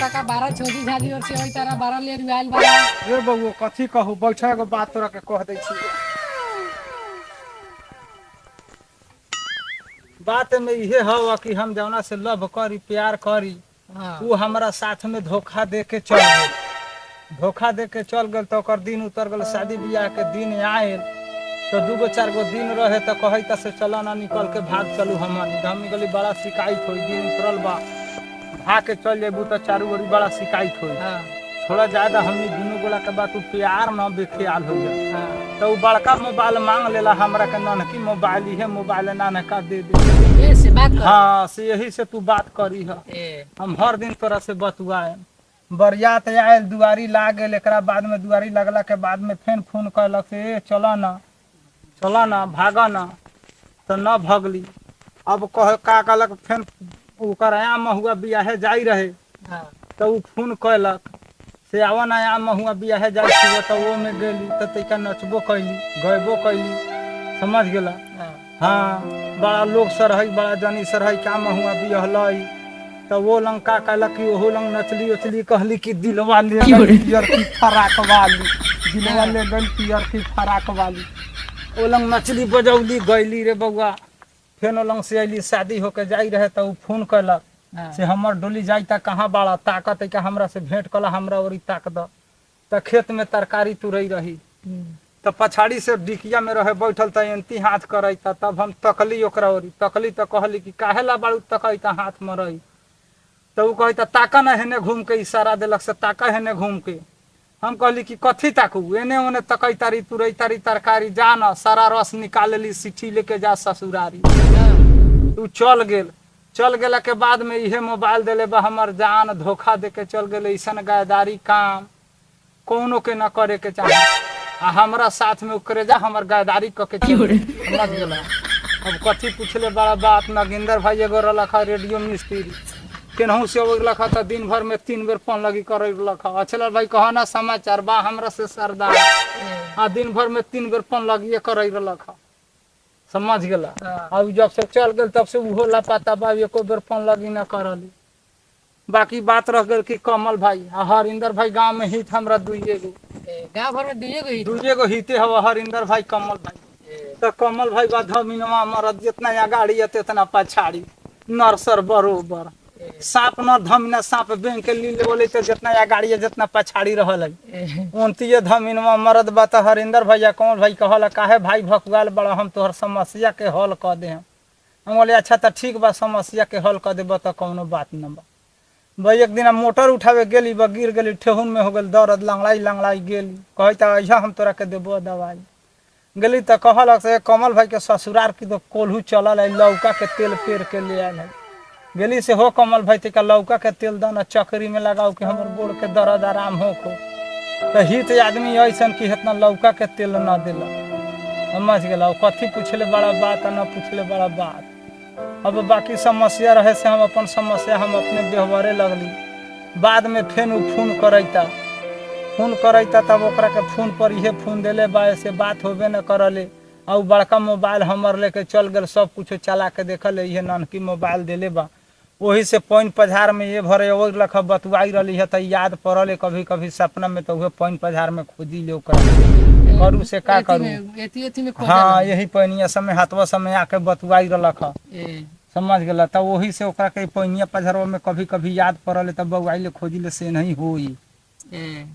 काका 12 छोजी झाजी और से होई तारा 12 ले रुआइल बा। रे बबुआ कथी कहू बैठा एगो बात तोरा के कह दै छी। बात में इहे हवा कि हम जौना से लव करी प्यार करी तू हमारा साथ में धोखा दे के चल गए। धोखा दे के चल गए तो ओकर दिन उतर गल, शादी ब्याह के दिन आयल तो 2 4 गो दिन रहे तो कही से चल ना निकल के भाग चलू हम गली बड़ा शिकायत हुई, दिन उतरल बा भाग के चल जेबू तो चारू ओरी बड़ा शिकायत हुई। थोड़ा ज्यादा हमनी दुनू गोला के बाद तू प्यार न बेख्याल हो गया तो बड़का मोबाइल मांग लेला हमरा के, ननकी मोबाइल इहे मोबाइल नानका दे दे। ए से बात कर। हाँ से यही से तू बात करी है। हम हर दिन तोरा से बतुआए। बरियात आयल दुआरी लाग गेल, एकरा बाद में दुआरी लगला के बाद में फेन फोन कहलक से चल ना भागा ना तो न भगली। अब कह का कहलक फेन ओकर आया महुआ बियाहे जाई रहे तो उ फोन कहलक से आवा ना आया महुआ बियाहे जाई छी तो वो में गेली तो तैका नचबो कैली गएबो कैली, समझ गेला। हाँ बड़ा लोग सरहई बड़ा जनी सरहई का महुआ बियहलई तो वो लंग का कहलक कि ओहो लंग नचली उचली कहली कि दिलवा ले गई पियर की फराक वाली, दिलवा ले गई पियर की फराक वाली। ओ लंग नचली बजौली गईली रे बउआ। फेन ओ लंग से अली शादी होके जाई रहे तो उ फोन कहलक से हमर डोली जाई ता कहाँ बाड़ा ताकत है, हमरा से भेंट कला हमरा ओरी ताक द। तो खेत में तरकारी तुरई रही तो पछाड़ी से डिकिया में रहे बैठल तो एंती हाथ करई था, तब हम तकली ओकरा ओरी तकली तो कहली कि काहे ला बाड़ू तकई ता हाथ में रही तो उ कही ताका न हेने घूम के इशारा देलक से ताका हेने घूम के। हम कहली कि कथी ताकू, एने ओने तकई तारी तुरई तारी तरकारी जा न सारा रस निकाल ली सिठी लेके जा ससुरारी। तू चल गेला के बाद में इहे मोबाइल देले बा हमर जान, धोखा दे के चल गेले। ऐसन गायदारी काम कोनो के न करे के चाहे आ हमरा साथ में उकरे जा हमर गायदारी क के समझ गेला। अब कथी पूछले बड़ा बात। नगिंदर भाई एगो रखा रेडियो मिस्त्री केनहू से रखा था दिन भर में 3 बेर फोन लगी कर रखा। अचल भाई कह ना समाचार बा हमरा से सरदार आ दिन भर में 3 बेर फोन लगी कर रखा, समझ गेला। अब जब से चल गए तब से उहो लापता बा, एको बेर फोन लगी न करली। बाकी बात रह गल कि कमल भाई आ हरिंदर भाई गांव में हित हमरा दुइये गो गांव भर में दुइये गो हिते हवा हरिंदर भाई कमल भाई। तो कमल भाई बा धमिनवा मरद जितना आगाड़ी है उतना पछाड़ी नरसर बरोबर। सांप न धमिना सांप बैंक के लीले बोले तो जितना आगाड़ी है जितना पछाड़ी रहल है उनतीये धमिनवा मरद बा। तो हरिंदर भैया कमल भाई कहला काहे भाई भकुआल बड़ा, हम तोहर समस्या के हल क दे। हम बोले अच्छा तो ठीक बा समस्या के हल क देब तो कौनो बात न बा। भाई एक दिन मोटर उठावे गेली बा गिर गेली ठेहुन में हो गल दर्द लंगड़ाई गेली कहता अहिया हम तोरा के देबो दवाई। गेली तो कहलक से कमल भाई के ससुरार की तो कोल्हू चलल है लौका के तेल पेर के ले आयल है। गेली से हो कमल भाई तक लौका के तेल दाना चकरी में लगाओ कि हमर गोड़ के दर्द आराम हो को। तो हित आदमी ऐसा कि इतना लौका के तेल न दिला, समझ गेला। कथी पूछले बड़ा बात न पूछले बड़ा बात। अब बाकी समस्या रहे से हम अपन समस्या हम अपने व्यवहारे लगली। बाद में फेन उ फोन करैता तब ओकरा के फोन पर इहे फोन देले बा ऐसे बात होबे न करले। और बड़का मोबाइल हमर लेके चल गए सब कुछ चला के देखल इहे ननकी मोबाइल देले बा। वही से पौन पझार में ये भरे वो लख बतुआई रही है तो याद पड़ल कभी कभी सपना में तो वह पौन पझार में खोजी ले करू से का करू। हाँ यही पैनिया समय हाथवा समय आके बतुआई रख समझ गला। तब वही से ओकरा के पैनिया पझरवा में कभी कभी याद पड़ल तब बउआई खोजी ले से नहीं होई।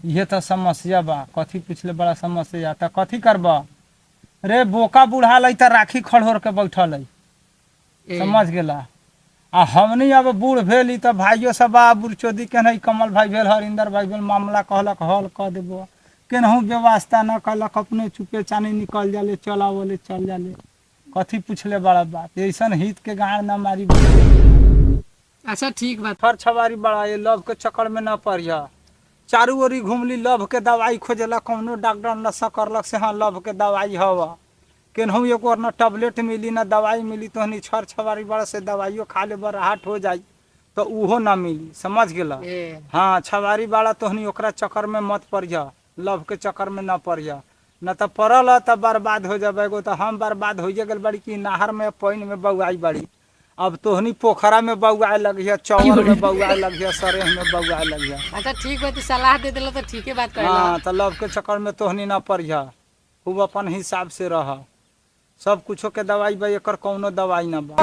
ये तो समस्या बा। कथी पूछले बड़ा समस्या तो कथी करबा रे बोका बुढ़ा लै तो राखी खड़ोर के बैठल है, समझ गेला। आ हमनी अब बूढ़ भेली तो भाइयों सब बूढ़ चोदी के नहीं कमल भाई भेल हरिंदर भाई भेल मामला कहलक हल क देबो केनहू व्यवस्था न कहलक अपने चुपे चानी निकल जाले चला बोले चल जाले। कथी पूछले बड़ा बात ऐसा हित के गाड़ न मारी। अच्छा ठीक बात हर छवारी बड़ा ये लव के चक्कर में न पड़िया। चारू ओरी घूमली लव के दवाई खोजेला कौनो डॉक्टर न सकरलक से हाँ लव के दवाई हवा केनहू एगो न टैबलेट मिली न दवाई मिली तो हनी छर छवारी बड़ा से दवाइयो खा ले बराहट हो जाई तो उहो न मिली, समझ गेला। हाँ छवारी बाड़ा तो हनी ओकरा चक्कर में मत पड़िया, लव के चक्कर में न पड़िया न तो पड़ल तब बर्बाद हो जाबे। एगो तो हम बर्बाद हो गल बड़ी कि नहर में पानी में बउआई बड़ी अब तोहनी पोखरा में बउआए लगिया, चौवर में बउआए लगिया, सरेह में बउआए लगिया। अच्छा ठीक बा, तू सलाह दे दिला तो ठीके बात कहला। हाँ तो लव के चक्कर में तोहनी ना पड़िया, खूब अपन हिसाब से रह। सब कुछो के दवाई बा, एकर कौनो दवाई ना बा।